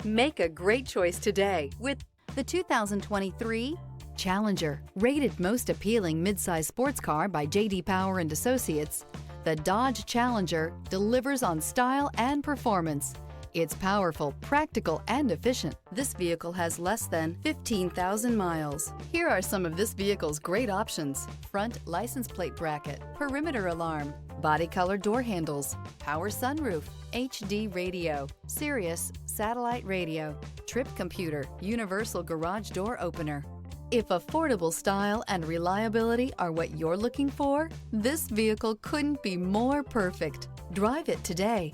Make a great choice today with the 2023 Challenger. Rated most appealing midsize sports car by J.D. Power and Associates, the Dodge Challenger delivers on style and performance. It's powerful, practical, and efficient. This vehicle has less than 15,000 miles. Here are some of this vehicle's great options: front license plate bracket, perimeter alarm, body color door handles, power sunroof, HD radio, Sirius satellite radio, trip computer, universal garage door opener. If affordable style and reliability are what you're looking for, this vehicle couldn't be more perfect. Drive it today.